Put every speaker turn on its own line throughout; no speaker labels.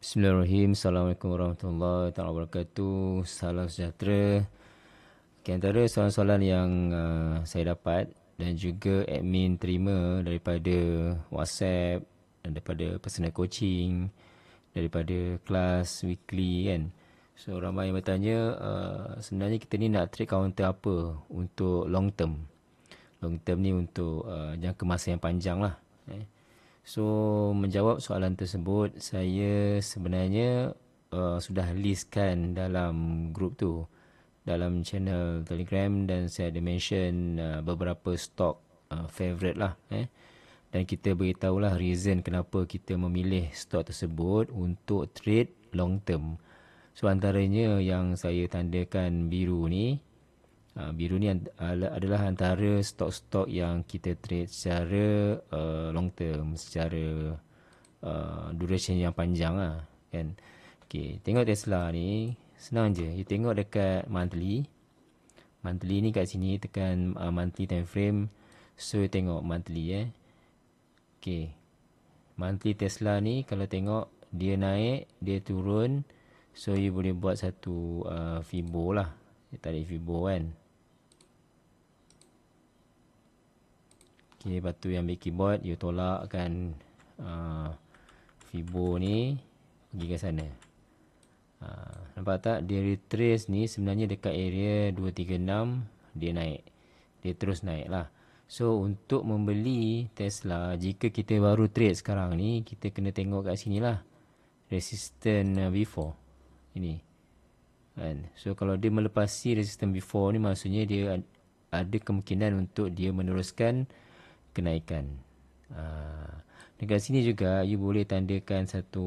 Bismillahirrahmanirrahim. Assalamualaikum warahmatullahi wabarakatuh. Salam sejahtera. Antara soalan-soalan yang saya dapat dan juga admin terima daripada WhatsApp, daripada personal coaching, daripada kelas weekly kan. So ramai yang bertanya, sebenarnya kita ni nak trade counter apa untuk long term. Long term ni untuk jangka masa yang panjang lah. So menjawab soalan tersebut, saya sebenarnya sudah listkan dalam grup tu, dalam channel Telegram, dan saya ada mention beberapa stok favorite lah. Dan kita beritahulah reason kenapa kita memilih stok tersebut untuk trade long term. So antaranya yang saya tandakan biru ni, biru ni adalah antara stok-stok yang kita trade secara long term, secara duration yang panjang lah kan. Okay, tengok Tesla ni senang je. You tengok dekat monthly. Monthly ni kat sini tekan monthly time frame. So you tengok monthly Okay. Monthly Tesla ni kalau tengok dia naik, dia turun. So you boleh buat satu Fibo lah. Dia tarik Fibo kan. Okay, lepas tu yang ambil keyboard, you tolakkan Fibo ni pergi ke sana. Nampak tak? Dia retrace ni sebenarnya dekat area 236, dia naik. Dia terus naik lah. So, untuk membeli Tesla, jika kita baru trade sekarang ni, kita kena tengok kat sini lah. Resistance before. Ini. Kan? So, kalau dia melepasi resistance before ni, maksudnya dia ada kemungkinan untuk dia meneruskan kenaikan. Dekat sini juga you boleh tandakan satu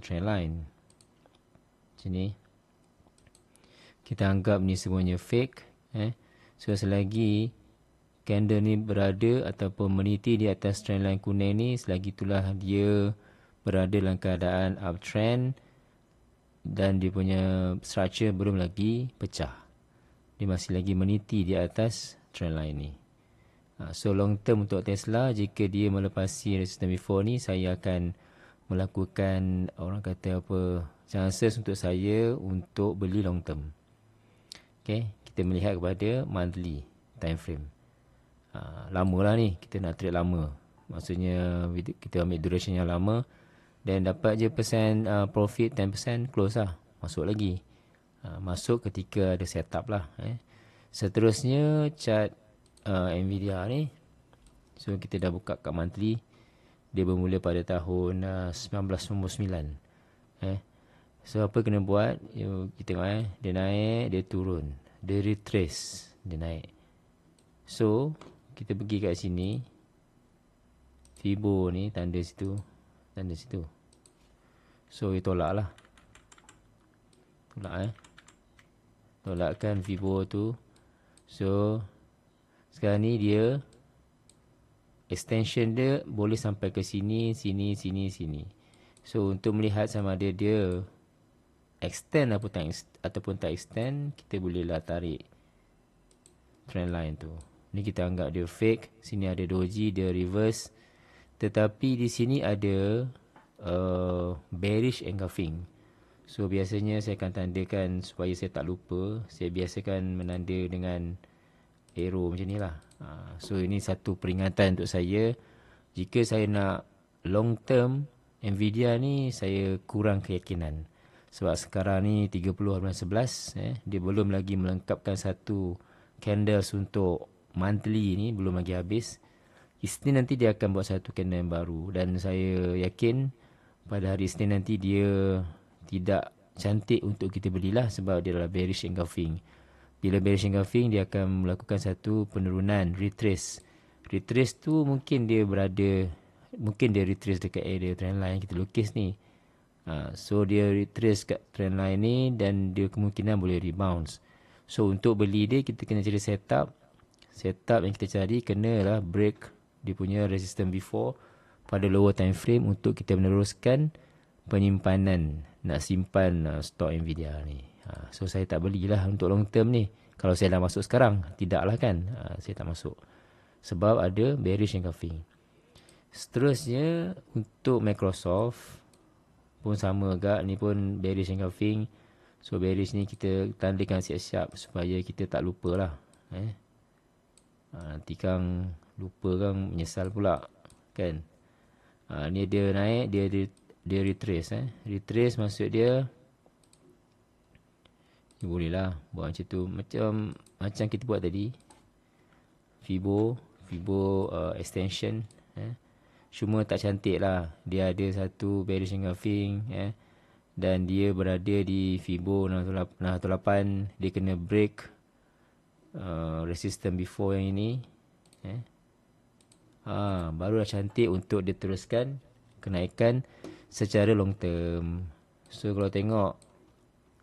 trend line. Macam ni. Kita anggap ni semuanya fake. So selagi candle ni berada ataupun meniti di atas trend line kuning ni, selagi itulah dia berada dalam keadaan uptrend dan dia punya structure belum lagi pecah. Dia masih lagi meniti di atas trend line ni. So long term untuk Tesla, jika dia melepasi resistance before ni, saya akan melakukan, orang kata apa, chances untuk saya untuk beli long term. Okay, kita melihat kepada monthly time frame. Lama lah ni, kita nak trade lama. Maksudnya kita ambil duration yang lama dan dapat je persen profit 10%, close lah, masuk lagi. Masuk ketika ada setup lah. Seterusnya chart Nvidia ni. So kita dah buka kat monthly. Dia bermula pada tahun 1999. So apa kena buat? Kita tengok dia naik, dia turun, dia retrace, dia naik. So kita pergi kat sini, Fibo ni tanda situ, tanda situ. So you tolak lah. Tolak tolakkan Fibo tu. So sekarang ni dia extension dia boleh sampai ke sini, sini, sini, sini. So untuk melihat sama ada dia extend ataupun tak extend, kita bolehlah tarik trend line tu. Ni kita anggap dia fake. Sini ada doji, dia reverse. Tetapi di sini ada bearish engulfing. So biasanya saya akan tandakan supaya saya tak lupa. Saya biasakan menanda dengan arrow macam ni lah. So ini satu peringatan untuk saya. Jika saya nak long term Nvidia ni, saya kurang keyakinan. Sebab sekarang ni 30/11, dia belum lagi melengkapkan satu candles untuk monthly ni, belum lagi habis. Isnin nanti dia akan buat satu candle yang baru. Dan saya yakin pada hari Isnin nanti dia tidak cantik untuk kita belilah, sebab dia adalah bearish engulfing. Bila bearish engulfing, dia akan melakukan satu penurunan, retrace. Retrace tu mungkin dia retrace dekat area trend line yang kita lukis ni. So dia retrace kat trend line ni dan dia kemungkinan boleh rebounce. So untuk beli dia, kita kena cari setup. Setup yang kita cari kenalah break dia punya resistance before pada lower time frame untuk kita meneruskan penyimpanan, nak simpan stok Nvidia ni. So saya tak belilah untuk long term ni. Kalau saya dah masuk sekarang, tidaklah kan. Saya tak masuk sebab ada bearish engulfing. Seterusnya untuk Microsoft, pun sama agak. Ni pun bearish engulfing. So bearish ni kita tandakan siap-siap supaya kita tak lupa lah. Nanti kang lupa kang menyesal pula kan. Ni dia naik, dia retrace. Retrace maksud dia boleh lah buat macam tu. Macam kita buat tadi, Fibo extension. Cuma tak cantik lah. Dia ada satu bearish engulfing, dan dia berada di Fibo 618. Dia kena break resistance before yang ini. Barulah cantik untuk dia teruskan kenaikan secara long term. So kalau tengok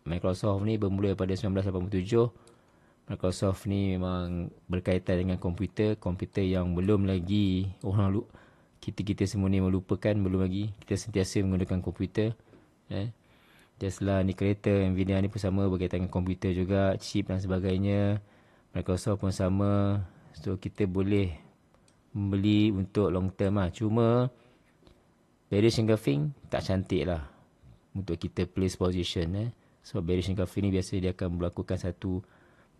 Microsoft ni bermula pada 1987. Microsoft ni memang berkaitan dengan komputer yang belum lagi kita semua ni melupakan, belum lagi kita sentiasa menggunakan komputer. Tesla ni kereta, Nvidia ni pun sama berkaitan dengan komputer juga, chip dan sebagainya. Microsoft pun sama. So kita boleh membeli untuk long term lah. Cuma bearish engulfing tak cantik lah untuk kita place position. So bearish engulfing ni biasa dia akan melakukan satu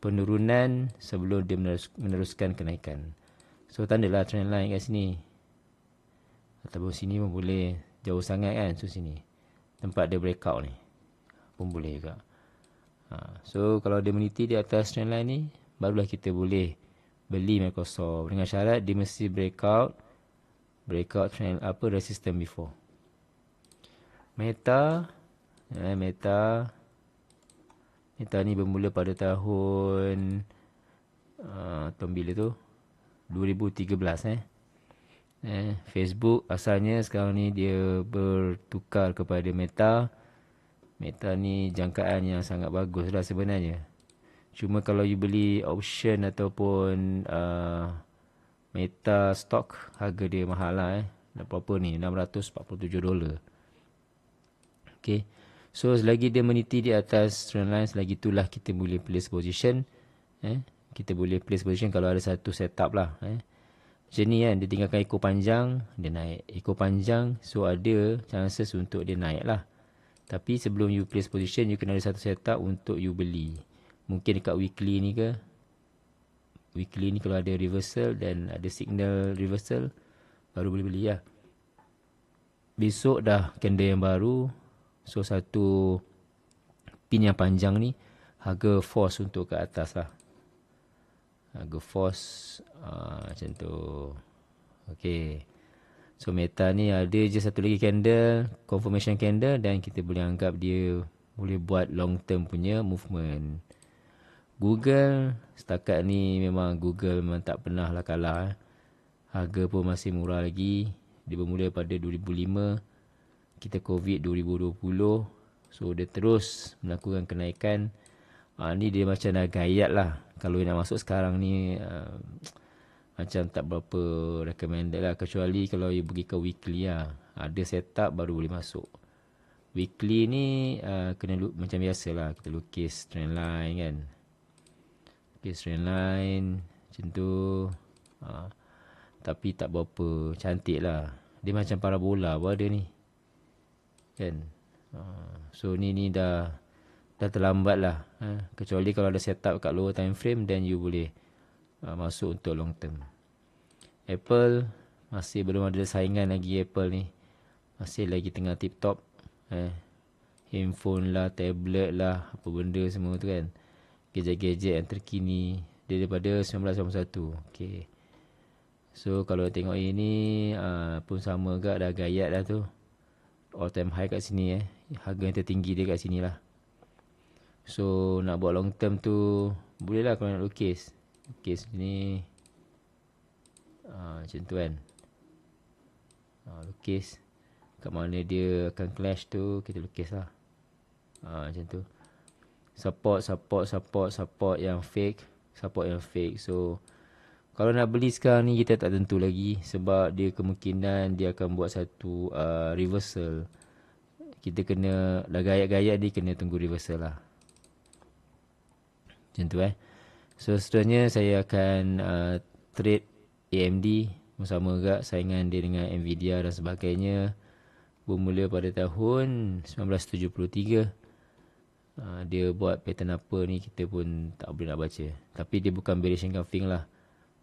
penurunan sebelum dia meneruskan kenaikan. So tandalah trend line kat sini. Ataupun sini pun boleh, jauh sangat kan. So sini tempat dia breakout ni pun boleh juga. So kalau dia meniti di atas trend line ni, barulah kita boleh beli Microsoft. Dengan syarat dia mesti breakout trend resistance before. Meta ni bermula pada tahun bila tu 2013. Facebook asalnya sekarang ni dia bertukar kepada Meta. Meta ni jangkaan yang sangat bagus lah sebenarnya. Cuma kalau you beli option ataupun Meta stock, harga dia mahal lah. Berapa ni? $647. Okay. So selagi dia meniti di atas trend line, selagi itulah kita boleh place position. Kita boleh place position kalau ada satu setup lah. Macam ni kan, dia tinggalkan ekor panjang, dia naik. Ekor panjang, so ada chances untuk dia naik lah. Tapi sebelum you place position, you kena ada satu setup untuk you beli. Mungkin dekat weekly ni ke. Weekly ni kalau ada reversal dan ada signal reversal, baru boleh beli lah. Besok dah candle yang baru. So satu pin yang panjang ni, harga force untuk ke atas lah. Harga force macam tu. Okay. So Meta ni ada je satu lagi candle, confirmation candle, dan kita boleh anggap dia boleh buat long term punya movement. Google setakat ni memang tak pernah lah kalah. Harga pun masih murah lagi. Dia bermula pada 2005. Kita COVID 2020. So dia terus melakukan kenaikan. Ni dia macam dah gayat lah. Kalau nak masuk sekarang ni macam tak berapa recommended lah. Kecuali kalau you pergi ke weekly lah. Ada setup baru boleh masuk. Weekly ni kena macam biasa lah. Kita lukis trend line kan. Lukis trend line macam tu. Tapi tak berapa cantik lah. Dia macam parabola pun ada ni kan. So ni dah terlambat lah. Kecuali kalau ada setup kat lower time frame, then you boleh masuk untuk long term. Apple masih belum ada saingan lagi. Apple ni masih lagi tengah tip top. Handphone lah, tablet lah, apa benda semua tu kan. Gadget-gadget yang terkini. Dia daripada 1991. Okay. So kalau tengok ini pun sama agak dah gayat dah tu. All time high kat sini. Harga yang tertinggi dia kat sini lah. So nak buat long term tu boleh lah kalau nak lukis. Lukis ni macam tu kan. Lukis kat mana dia akan clash tu, kita lukis lah. Macam tu. Support yang fake. So kalau nak beli sekarang ni kita tak tentu lagi. Sebab dia kemungkinan dia akan buat satu reversal. Kita kena dah gayat-gayat dia kena tunggu reversal lah. Macam tu So seterusnya saya akan trade AMD. Sama juga saingan dia dengan Nvidia dan sebagainya. bermula pada tahun 1973. Dia buat pattern apa ni kita pun tak boleh nak baca. Tapi dia bukan variation cuffing lah.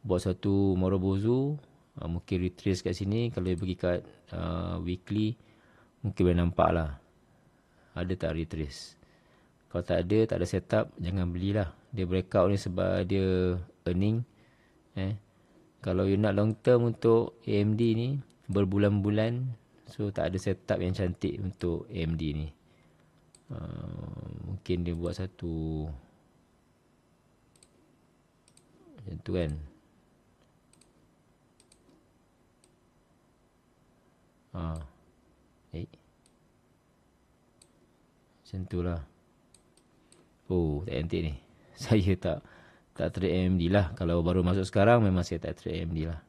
Buat satu Marubozu, mungkin retrace kat sini. Kalau dia pergi kat weekly, mungkin boleh nampak lah. Ada tak retrace. Kalau tak ada setup, jangan belilah. Dia breakout ni sebab dia earning. Kalau you nak long term untuk AMD ni, berbulan-bulan, so tak ada setup yang cantik untuk AMD ni. Mungkin dia buat satu macam tu kan. Macam tu lah. Oh, tak cantik ni. Saya tak trade AMD lah. Kalau baru masuk sekarang, memang saya tak trade AMD lah.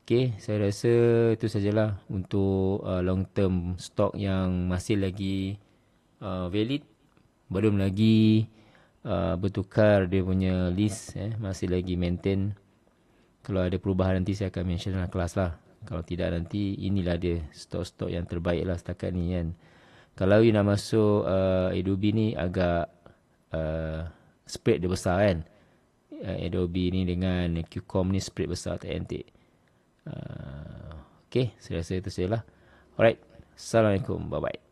Okay, saya rasa itu sajalah untuk long term stock yang masih lagi valid. Belum lagi bertukar dia punya list. Masih lagi maintain. Kalau ada perubahan nanti saya akan mention dalam kelas lah. Kalau tidak nanti inilah dia stok-stok yang terbaik lah setakat ni kan. Kalau you nak masuk Adobe ni agak spread dia besar kan. Adobe ni dengan QCOM ni spread besar tak cantik. Okay, saya rasa itu sajalah. Alright, Assalamualaikum, bye bye.